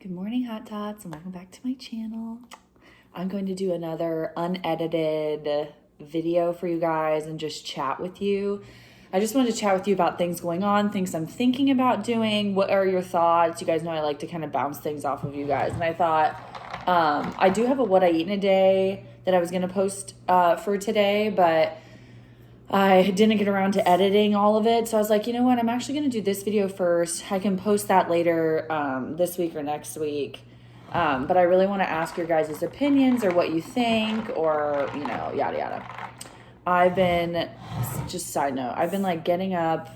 Good morning, Hot Tots, and welcome back to my channel. I'm going to do another unedited video for you guys and just chat with you. I just wanted to chat with you about things going on, things I'm thinking about doing. What are your thoughts? You guys know I like to kind of bounce things off of you guys. And I thought, I do have a what I eat in a day that I was going to post for today, but I didn't get around to editing all of it. So I was like, you know what? I'm actually going to do this video first. I can post that later this week or next week. But I really want to ask your guys' opinions or what you think or, yada, yada. I've been, just side note, I've been like getting up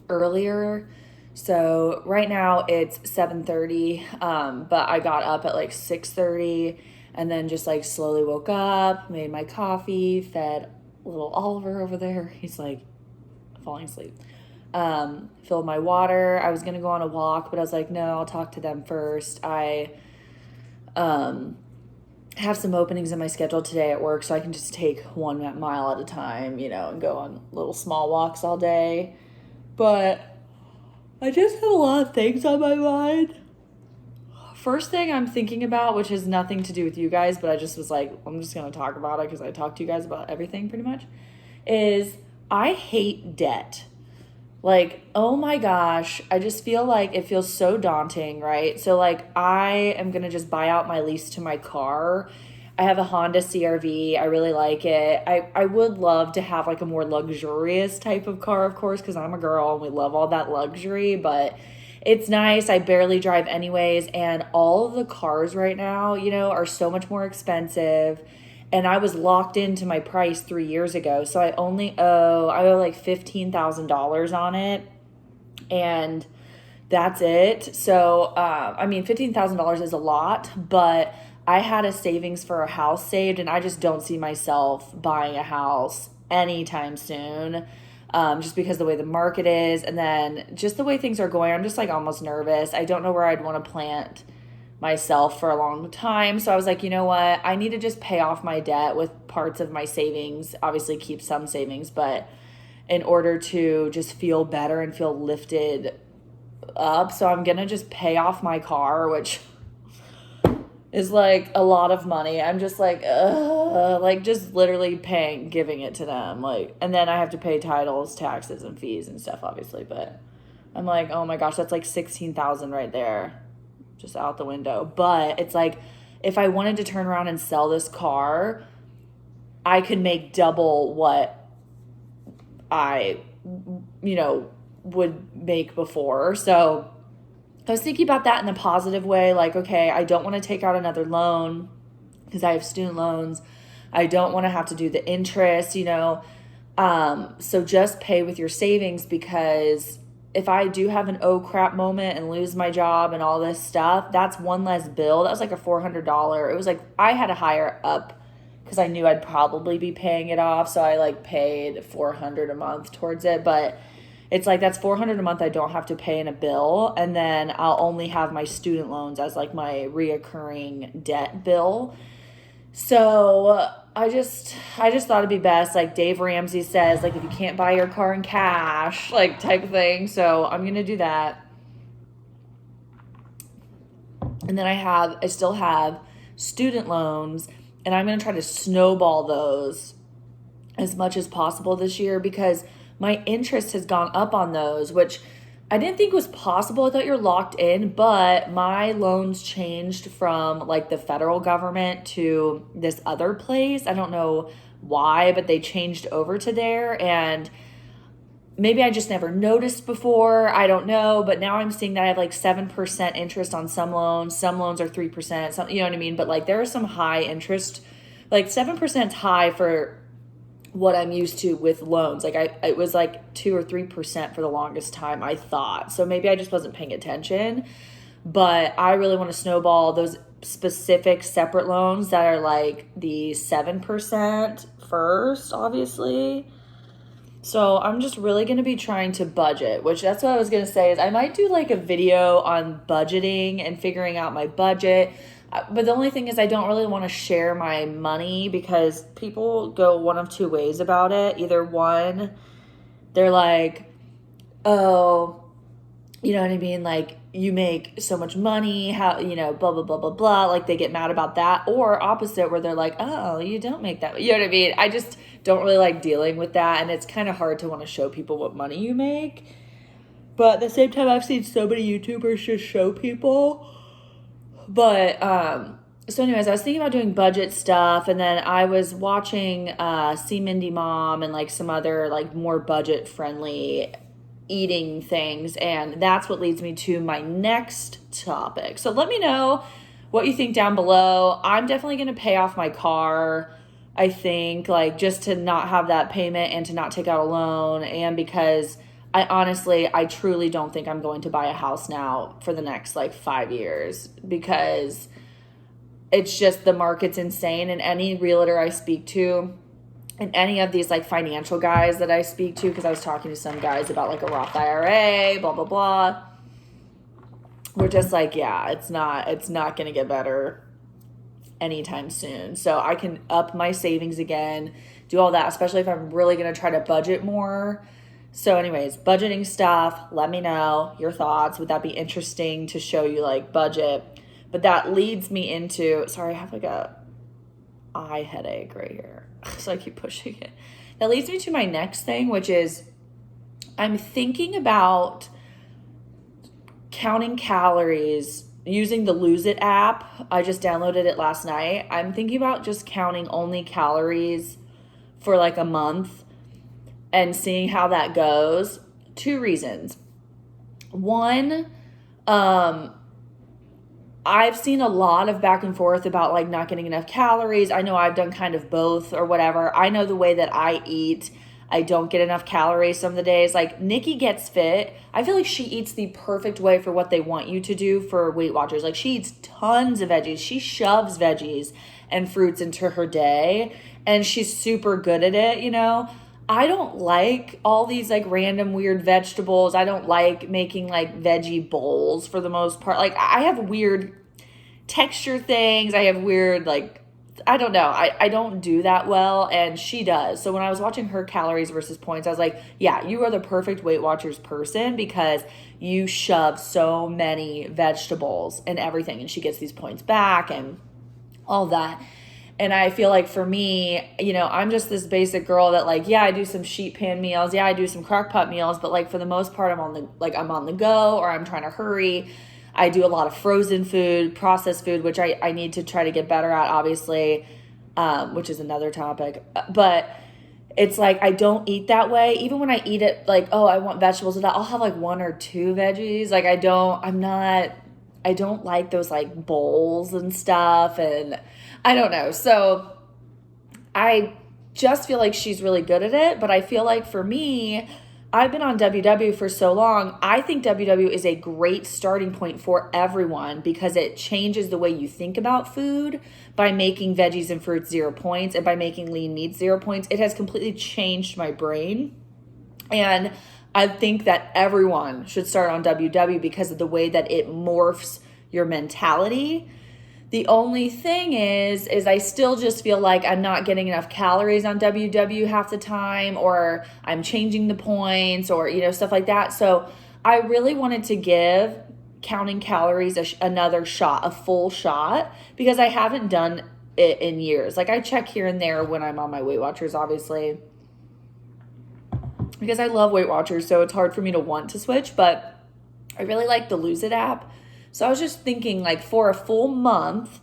earlier. So right now it's 7:30, but I got up at like 6:30 and then just like slowly woke up, made my coffee, fed little Oliver over there. He's like falling asleep. Filled my water. I was going to go on a walk, but I was like, no, I'll talk to them first. I have some openings in my schedule today at work, so I can just take 1 mile at a time, and go on little small walks all day. But I just have a lot of things on my mind. First thing I'm thinking about, which has nothing to do with you guys, but I just was like, I'm just going to talk about it because I talk to you guys about everything pretty much, is I hate debt. Like, oh my gosh, I just feel like it feels so daunting, right? So like I am going to just buy out my lease to my car. I have a Honda CRV. I really like it. I would love to have like a more luxurious type of car, of course, because I'm a girl and we love all that luxury, but it's nice. I barely drive anyways. And all of the cars right now, are so much more expensive. And I was locked into my price 3 years ago. So I owe like $15,000 on it. And that's it. So, $15,000 is a lot, but I had a savings for a house saved and I just don't see myself buying a house anytime soon. Just because the way the market is and then just the way things are going, I'm just like almost nervous. I don't know where I'd want to plant myself for a long time. So I was like, you know what? I need to just pay off my debt with parts of my savings, obviously keep some savings, but in order to just feel better and feel lifted up. So I'm going to just pay off my car, which is like a lot of money. I'm just like, just literally giving it to them. Like, and then I have to pay titles, taxes, and fees and stuff, obviously. But I'm like, oh my gosh, that's like 16,000 right there, just out the window. But it's like, if I wanted to turn around and sell this car, I could make double what I, would make before. So I was thinking about that in a positive way. Like, okay, I don't want to take out another loan because I have student loans. I don't want to have to do the interest, So just pay with your savings, because if I do have an oh crap moment and lose my job and all this stuff, that's one less bill. That was like a $400. It was like I had to hire up because I knew I'd probably be paying it off. So I like paid $400 a month towards it. But it's like that's $400 a month I don't have to pay in a bill, and then I'll only have my student loans as like my reoccurring debt bill. So I just thought it'd be best, like Dave Ramsey says, like if you can't buy your car in cash, like type of thing. So I'm gonna do that. And then I still have student loans, and I'm gonna try to snowball those as much as possible this year, because my interest has gone up on those, which I didn't think was possible. I thought you're locked in, but my loans changed from like the federal government to this other place. I don't know why, but they changed over to there, and maybe I just never noticed before. I don't know, but now I'm seeing that I have like 7% interest on some loans. Some loans are 3%, some, you know what I mean? But like there are some high interest, like 7% is high for what I'm used to with loans. Like it was like 2 or 3% for the longest time, I thought. So maybe I just wasn't paying attention, but I really want to snowball those specific separate loans that are like the 7% first, obviously. So I'm just really going to be trying to budget, which that's what I was going to say, is I might do like a video on budgeting and figuring out my budget. But the only thing is I don't really want to share my money, because people go one of two ways about it. Either one, they're like, oh, you know what I mean? Like, you make so much money, how, you know, blah, blah, blah, blah, blah. Like, they get mad about that. Or opposite, where they're like, oh, you don't make that. You know what I mean? I just don't really like dealing with that. And it's kind of hard to want to show people what money you make. But at the same time, I've seen so many YouTubers just show people. But, so anyways, I was thinking about doing budget stuff. And then I was watching See Mindy Mom and, like, some other, like, more budget-friendly eating things, and that's what leads me to my next topic. So let me know what you think down below. I'm definitely going to pay off my car, I think, like, just to not have that payment and to not take out a loan, and because I truly don't think I'm going to buy a house now for the next, like, 5 years, because it's just, the market's insane, and any realtor I speak to, and any of these, like, financial guys that I speak to, because I was talking to some guys about, like, a Roth IRA, blah, blah, blah. We're just like, yeah, it's not going to get better anytime soon. So I can up my savings again, do all that, especially if I'm really going to try to budget more. So anyways, budgeting stuff, let me know your thoughts. Would that be interesting to show you, like, budget? But that leads me into, sorry, I have, like, a eye headache right here. So I keep pushing it. That leads me to my next thing, which is I'm thinking about counting calories using the Lose It app. I just downloaded it last night. I'm thinking about just counting only calories for, like, a month and seeing how that goes. 2 reasons. One, I've seen a lot of back and forth about, like, not getting enough calories. I know I've done kind of both or whatever. I know the way that I eat, I don't get enough calories some of the days. Like, Nikki Gets Fit, I feel like she eats the perfect way for what they want you to do for Weight Watchers. Like, she eats tons of veggies. She shoves veggies and fruits into her day, and she's super good at it, you know? I don't like all these, like, random weird vegetables. I don't like making, like, veggie bowls for the most part. Like, I have weird texture things. I have weird, like, I don't know. I don't do that well, and she does. So when I was watching her calories versus points, I was like, yeah, you are the perfect Weight Watchers person because you shove so many vegetables and everything, and she gets these points back and all that. And I feel like for me, you know, I'm just this basic girl that, like, yeah, I do some sheet pan meals. Yeah, I do some crock pot meals. But, like, for the most part, I'm on the go, or I'm trying to hurry. I do a lot of frozen food, processed food, which I need to try to get better at, obviously, which is another topic. But it's like I don't eat that way. Even when I eat it, like, oh, I want vegetables with that, I'll have, like, 1 or 2 veggies. Like, I don't like those, like, bowls and stuff, and I don't know. So I just feel like she's really good at it, but I feel like for me, I've been on WW for so long. I think WW is a great starting point for everyone because it changes the way you think about food by making veggies and fruits 0 points, and by making lean meats 0 points. It has completely changed my brain. And I think that everyone should start on WW because of the way that it morphs your mentality. The only thing is I still just feel like I'm not getting enough calories on WW half the time, or I'm changing the points, or, you know, stuff like that. So I really wanted to give counting calories another shot, a full shot, because I haven't done it in years. Like, I check here and there when I'm on my Weight Watchers, obviously, because I love Weight Watchers, so it's hard for me to want to switch, but I really like the Lose It app. So I was just thinking, like, for a full month,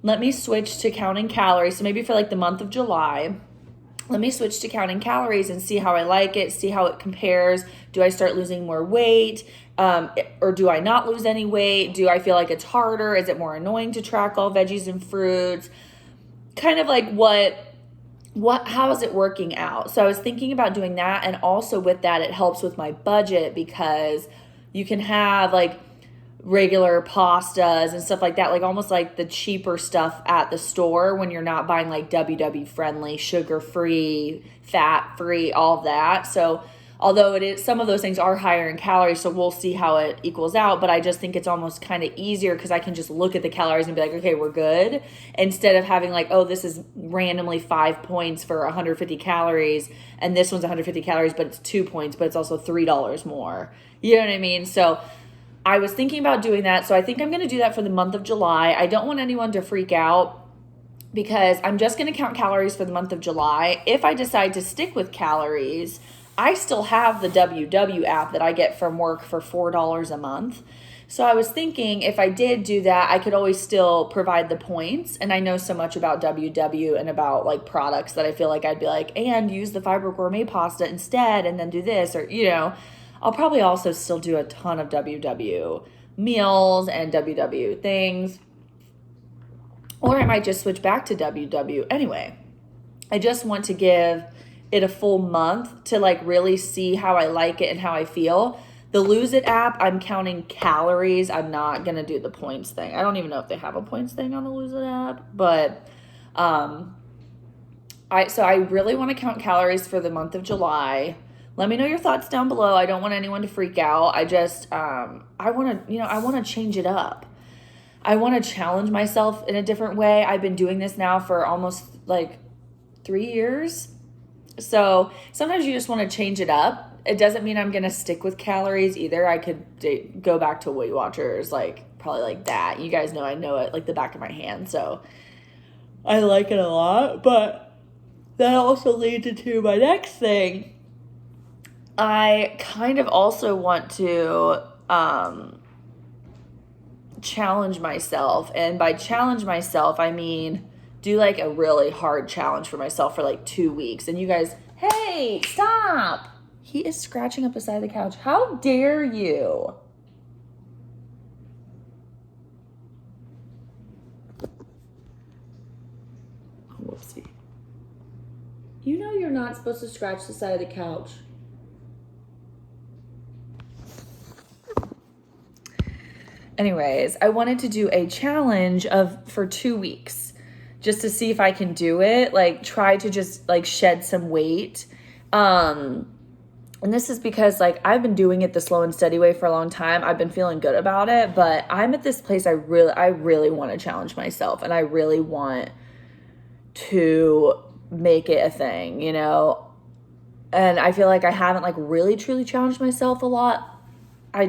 let me switch to counting calories. So maybe for, like, the month of July, let me switch to counting calories and see how I like it, see how it compares. Do I start losing more weight, or do I not lose any weight? Do I feel like it's harder? Is it more annoying to track all veggies and fruits? Kind of like how is it working out? So I was thinking about doing that, and also with that, it helps with my budget because you can have, like, regular pastas and stuff like that, like almost like the cheaper stuff at the store when you're not buying, like, WW friendly, sugar free, fat free, all of that. So although it is, some of those things are higher in calories, so we'll see how it equals out. But I just think it's almost kind of easier because I can just look at the calories and be like, okay, we're good, instead of having like, oh, this is randomly 5 points for 150 calories, and this one's 150 calories, but it's 2 points, but it's also $3 more. You know what I mean? So I was thinking about doing that. So I think I'm going to do that for the month of July. I don't want anyone to freak out because I'm just going to count calories for the month of July. If I decide to stick with calories, I still have the WW app that I get from work for $4 a month. So I was thinking if I did do that, I could always still provide the points. And I know so much about WW and about like products that I feel like I'd be like, and use the Fiber Gourmet pasta instead, and then do this, or, you know, I'll probably also still do a ton of WW meals and WW things. Or I might just switch back to WW anyway. I just want to give it a full month to like really see how I like it and how I feel. The Lose It app, I'm counting calories. I'm not going to do the points thing. I don't even know if they have a points thing on the Lose It app, but I really want to count calories for the month of July. Let me know your thoughts down below. I don't want anyone to freak out. I just I want to change it up. I want to challenge myself in a different way. I've been doing this now for almost like 3 years. So sometimes you just want to change it up. It doesn't mean I'm going to stick with calories either. I could go back to Weight Watchers, like probably like that. You guys know I know it like the back of my hand. So I like it a lot. But that also leads into my next thing. I kind of also want to challenge myself. And by challenge myself, I mean do like a really hard challenge for myself for like 2 weeks. And you guys, hey, stop. He is scratching up the side of the couch. How dare you? Oh, whoopsie. You know you're not supposed to scratch the side of the couch. Anyways, I wanted to do a challenge for 2 weeks just to see if I can do it, like try to just like shed some weight. And this is because like I've been doing it the slow and steady way for a long time. I've been feeling good about it, but I'm at this place I really want to challenge myself, and I really want to make it a thing, you know? And I feel like I haven't like really truly challenged myself a lot. I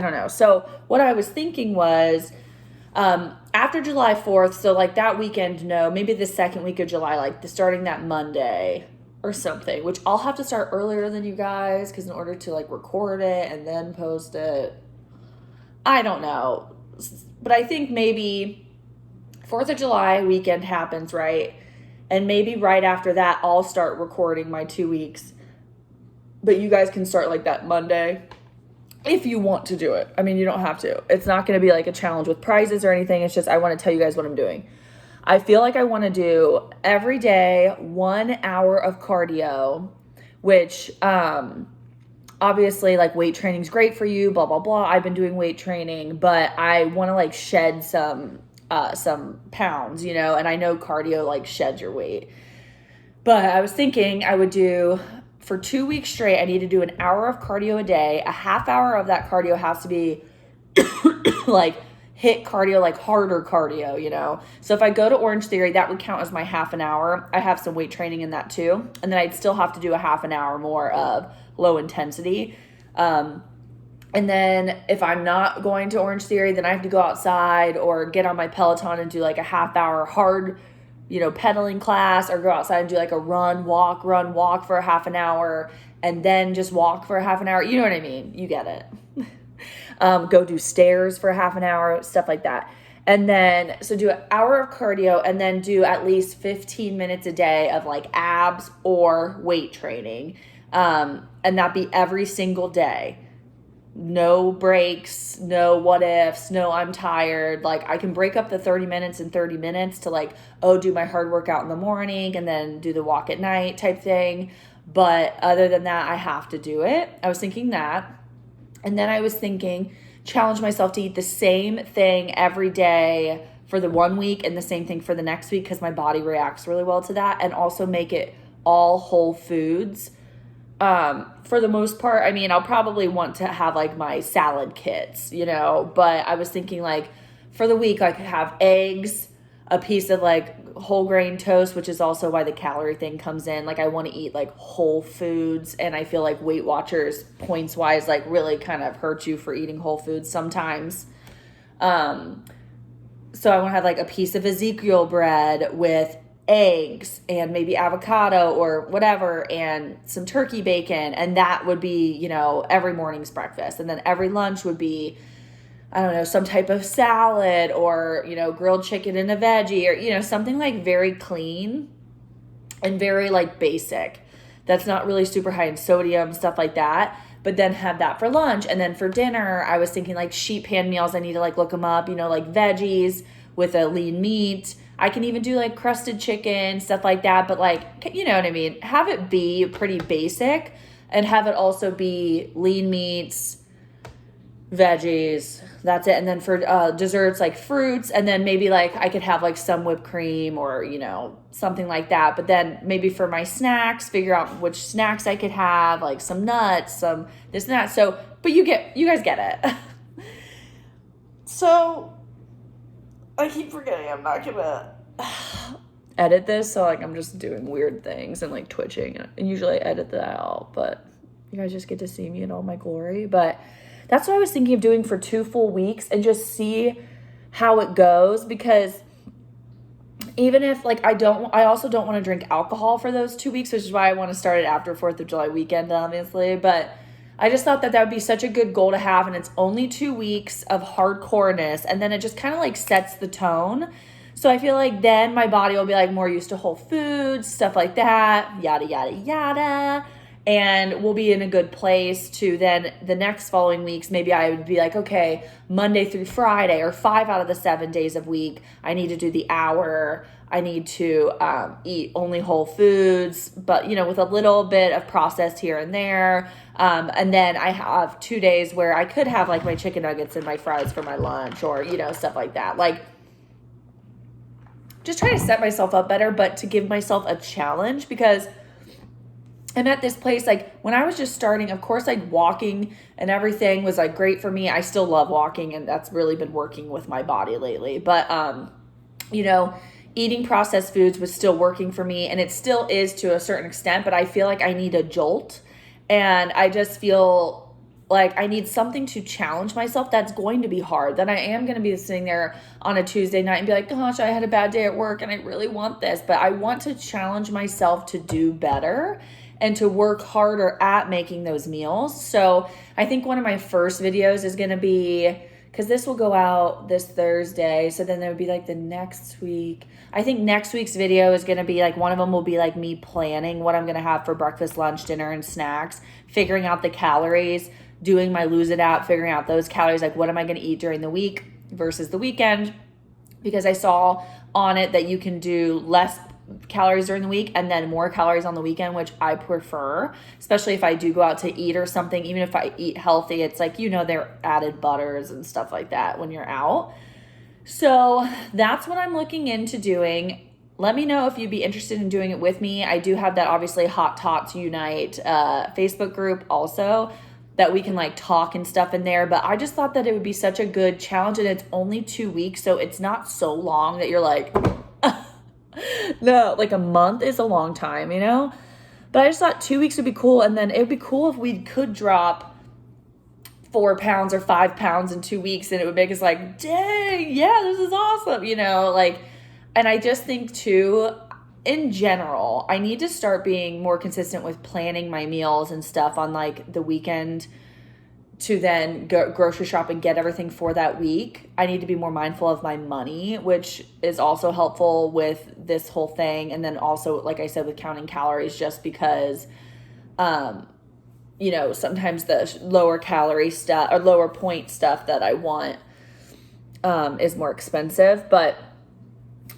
don't know. So what I was thinking was after July 4th, so like that weekend, no, maybe the second week of July, like starting that Monday or something, which I'll have to start earlier than you guys because in order to like record it and then post it, I don't know. But I think maybe 4th of July weekend happens, right? And maybe right after that, I'll start recording my 2 weeks. But you guys can start like that Monday. If you want to do it. I mean, you don't have to. It's not going to be like a challenge with prizes or anything. It's just I want to tell you guys what I'm doing. I feel like I want to do every day 1 hour of cardio, which obviously like weight training is great for you, blah, blah, blah. I've been doing weight training, but I want to like shed some pounds, you know, and I know cardio like sheds your weight. But I was thinking I would do... For 2 weeks straight, I need to do an hour of cardio a day. A half hour of that cardio has to be like hit cardio, like harder cardio, you know? So if I go to Orange Theory, that would count as my half an hour. I have some weight training in that too. And then I'd still have to do a half an hour more of low intensity. And then if I'm not going to Orange Theory, then I have to go outside or get on my Peloton and do like a half hour hard, you know, pedaling class, or go outside and do like a run, walk for a half an hour, and then just walk for a half an hour. You know what I mean? You get it. Go do stairs for a half an hour, stuff like that. And then, so do an hour of cardio and then do at least 15 minutes a day of like abs or weight training. And that be every single day. No breaks, no what ifs, no I'm tired. Like I can break up the 30 minutes and 30 minutes to like, do my hard workout in the morning and then do the walk at night type thing. But other than that, I have to do it. I was thinking that. And then I was thinking, challenge myself to eat the same thing every day for the 1 week and the same thing for the next week because my body reacts really well to that. And also make it all whole foods For the most part, I mean, I'll probably want to have like my salad kits, but I was thinking like for the week, I could have eggs, a piece of like whole grain toast, which is also why the calorie thing comes in. Like I want to eat like whole foods, and I feel like Weight Watchers points wise, like really kind of hurt you for eating whole foods sometimes. So I want to have like a piece of Ezekiel bread with eggs and maybe avocado or whatever and some turkey bacon. And that would be, every morning's breakfast. And then every lunch would be, I don't know, some type of salad or, grilled chicken and a veggie or, something like very clean and very like basic. That's not really super high in sodium, stuff like that. But then have that for lunch. And then for dinner, I was thinking like sheet pan meals. I need to like look them up, like veggies with a lean meat. I can even do like crusted chicken, stuff like that. But like, you know what I mean? Have it be pretty basic and have it also be lean meats, veggies. That's it. And then for desserts, like fruits. And then maybe like I could have like some whipped cream or, something like that. But then maybe for my snacks, figure out which snacks I could have, like some nuts, some this and that. So, but you guys get it. So I keep forgetting I'm not gonna edit this, so like I'm just doing weird things and like twitching, and usually I edit that out, but you guys just get to see me in all my glory. But that's what I was thinking of doing for 2 full weeks and just see how it goes, because even if like I also don't want to drink alcohol for those 2 weeks, which is why I want to start it after 4th of July weekend, obviously. But I just thought that would be such a good goal to have, and it's only 2 weeks of hardcoreness, and then it just kind of like sets the tone. So I feel like then my body will be like more used to whole foods, stuff like that, yada, yada, yada. And we'll be in a good place to then the next following weeks, maybe I would be like, okay, Monday through Friday or 5 out of the 7 days of week, I need to do the hour. I need to eat only whole foods, but, with a little bit of processed here and there. And then I have 2 days where I could have like my chicken nuggets and my fries for my lunch or, stuff like that. Like, just trying to set myself up better, but to give myself a challenge, because I'm at this place, like when I was just starting, of course, like walking and everything was like great for me. I still love walking, and that's really been working with my body lately. But, eating processed foods was still working for me, and it still is to a certain extent, but I feel like I need a jolt, and I just feel like I need something to challenge myself that's going to be hard. Then I am going to be sitting there on a Tuesday night and be like, gosh, I had a bad day at work and I really want this, but I want to challenge myself to do better and to work harder at making those meals. So I think one of my first videos is going to be, because this will go out this Thursday, so then there would be like the next week. I think next week's video is going to be like, one of them will be like me planning what I'm going to have for breakfast, lunch, dinner, and snacks, figuring out the calories, doing my Lose It app, figuring out those calories, like what am I going to eat during the week versus the weekend, because I saw on it that you can do less calories during the week and then more calories on the weekend, which I prefer, especially if I do go out to eat or something. Even if I eat healthy, it's like, they're added butters and stuff like that when you're out. So that's what I'm looking into doing. Let me know if you'd be interested in doing it with me. I do have that obviously Hot Tots Unite Facebook group also that we can like talk and stuff in there. But I just thought that it would be such a good challenge, and it's only 2 weeks, so it's not so long that you're like, no, like a month is a long time, But I just thought 2 weeks would be cool, and then it would be cool if we could drop 4 pounds or 5 pounds in 2 weeks, and it would make us like, dang, yeah, this is awesome, and I just think too, in general, I need to start being more consistent with planning my meals and stuff on like the weekend to then go grocery shop and get everything for that week. I need to be more mindful of my money, which is also helpful with this whole thing. And then also, like I said, with counting calories, just because, sometimes the lower calorie stuff or lower point stuff that I want is more expensive. But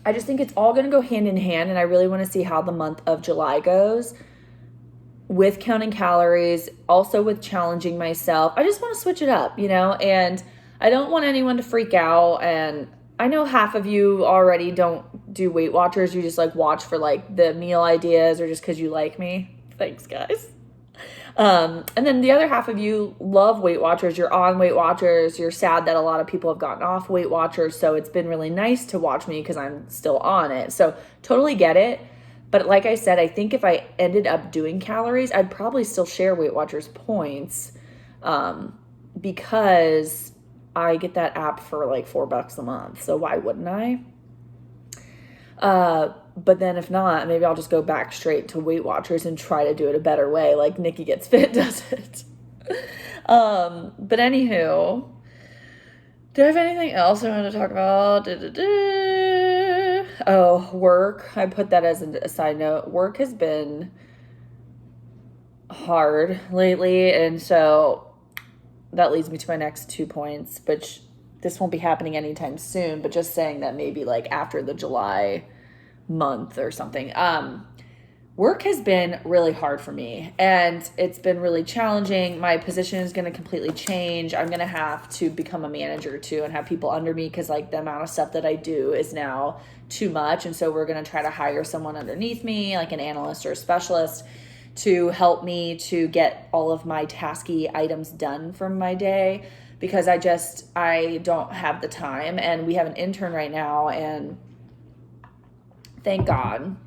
I just think it's all going to go hand in hand, and I really want to see how the month of July goes with counting calories, also with challenging myself. I just want to switch it up, and I don't want anyone to freak out. And I know half of you already don't do Weight Watchers. You just like watch for like the meal ideas or just because you like me. Thanks, guys. And then the other half of you love Weight Watchers. You're on Weight Watchers. You're sad that a lot of people have gotten off Weight Watchers. So it's been really nice to watch me because I'm still on it. So totally get it. But like I said, I think if I ended up doing calories, I'd probably still share Weight Watchers points because I get that app for like $4 a month. So why wouldn't I? But then if not, maybe I'll just go back straight to Weight Watchers and try to do it a better way, like Nikki Gets Fit does it. But anywho, do I have anything else I want to talk about? Oh, work. I put that as a side note. Work has been hard lately, and so that leads me to my next 2 points, which this won't be happening anytime soon, but just saying that maybe like after the July month or something. Work has been really hard for me, and it's been really challenging. My position is going to completely change. I'm going to have to become a manager too and have people under me because like the amount of stuff that I do is now too much. And so we're going to try to hire someone underneath me, like an analyst or a specialist, to help me to get all of my tasky items done from my day because I don't have the time. And we have an intern right now, and thank God,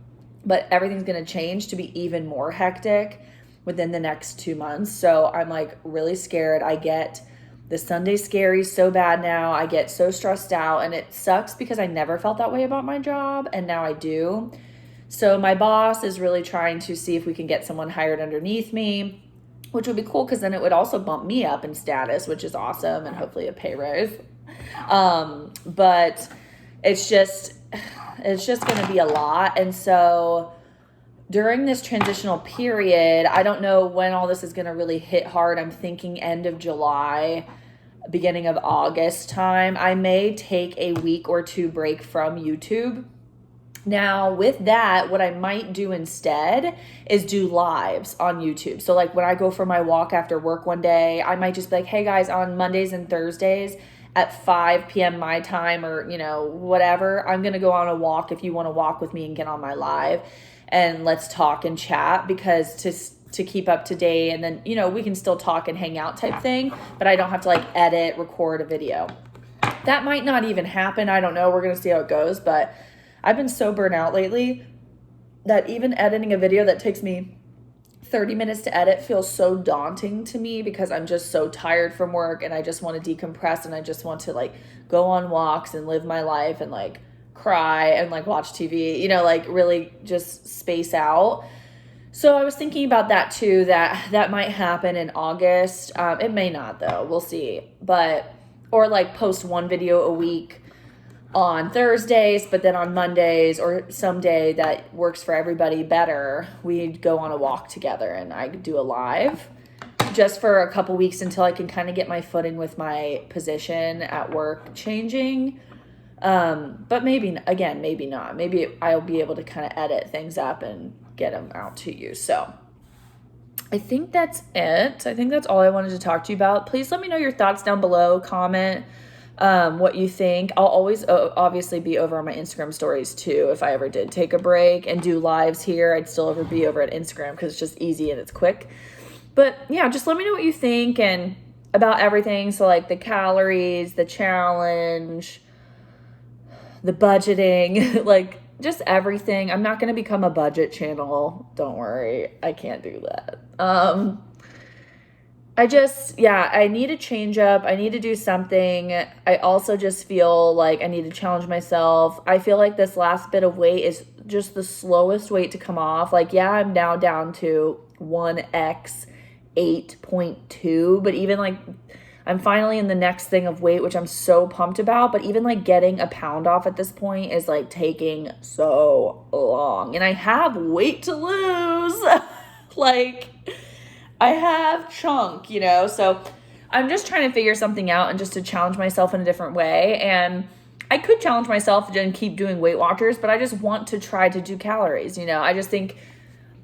but everything's going to change to be even more hectic within the next 2 months. So I'm like really scared. I get the Sunday scaries so bad now. I get so stressed out, and it sucks because I never felt that way about my job, and now I do. So my boss is really trying to see if we can get someone hired underneath me, which would be cool because then it would also bump me up in status, which is awesome, and hopefully a pay raise. But it's just going to be a lot. And so during this transitional period, I don't know when all this is going to really hit hard. I'm thinking end of July, beginning of August time. I may take a week or two break from YouTube. Now, with that, what I might do instead is do lives on YouTube. So like when I go for my walk after work one day, I might just be like, hey guys, on Mondays and Thursdays at 5 p.m. my time, or, you know, whatever, I'm going to go on a walk if you want to walk with me and get on my live and let's talk and chat, because to keep up to date, and then, you know, we can still talk and hang out type thing, but I don't have to like edit, record a video. That might not even happen. I don't know. We're going to see how it goes, but I've been so burnt out lately that even editing a video that takes me 30 minutes to edit feels so daunting to me because I'm just so tired from work, and I just want to decompress, and I just want to like go on walks and live my life and like cry and like watch TV, you know, like really just space out. So I was thinking about that too, that might happen in August. It may not though, we'll see. But, or like post one video a week on Thursdays, but then on Mondays or someday that works for everybody better, we go on a walk together and I do a live just for a couple weeks until I can kind of get my footing with my position at work changing. But maybe, again, maybe not. Maybe I'll be able to kind of edit things up and get them out to you. So I think that's it. I think that's all I wanted to talk to you about. Please let me know your thoughts down below. Comment what you think. I'll always obviously be over on my Instagram stories too. If I ever did take a break and do lives here, I'd still ever be over at Instagram because it's just easy and it's quick. But yeah, just let me know what you think and about everything. So like the calories, the challenge, the budgeting, like just everything. I'm not going to become a budget channel. Don't worry. I can't do that. I need to change up. I need to do something. I also just feel like I need to challenge myself. I feel like this last bit of weight is just the slowest weight to come off. Like, yeah, I'm now down to 1x 8.2, but even like I'm finally in the next thing of weight, which I'm so pumped about. But even like getting a pound off at this point is like taking so long. And I have weight to lose. Like I have chunk, you know? So I'm just trying to figure something out and just to challenge myself in a different way. And I could challenge myself and keep doing Weight Watchers, but I just want to try to do calories, you know? I just think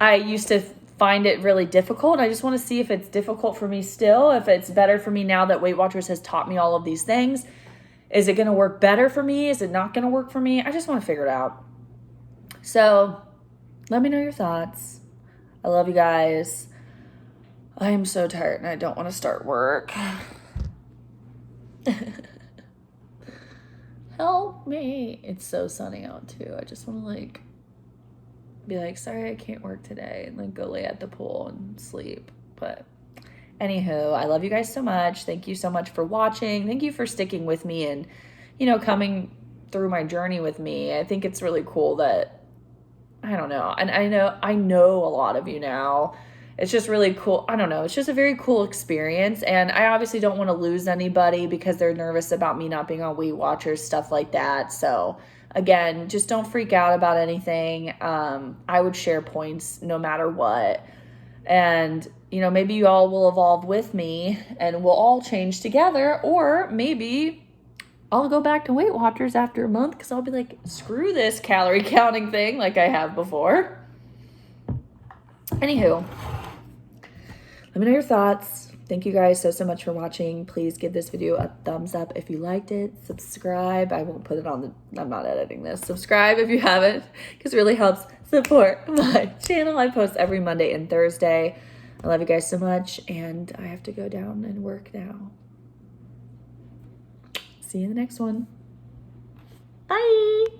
I used to find it really difficult. I just want to see if it's difficult for me still, if it's better for me now that Weight Watchers has taught me all of these things. Is it going to work better for me? Is it not going to work for me? I just want to figure it out. So let me know your thoughts. I love you guys. I am so tired and I don't want to start work. Help me. It's so sunny out too. I just want to like be like, sorry, I can't work today, and like go lay at the pool and sleep. But anywho, I love you guys so much. Thank you so much for watching. Thank you for sticking with me and, you know, coming through my journey with me. I think it's really cool that, I don't know. And I know a lot of you now. It's just really cool. I don't know. It's just a very cool experience. And I obviously don't want to lose anybody because they're nervous about me not being on Weight Watchers, stuff like that. So again, just don't freak out about anything. I would share points no matter what. And, you know, maybe you all will evolve with me and we'll all change together. Or maybe I'll go back to Weight Watchers after a month because I'll be like, screw this calorie counting thing like I have before. Anywho, let me know your thoughts. Thank you guys so much for watching. Please give this video a thumbs up if you liked it. Subscribe. I won't put it on I'm not editing this. Subscribe if you haven't, because it really helps support my channel. I post every Monday and Thursday. I love you guys so much, and I have to go down and work now. See you in the next one. Bye.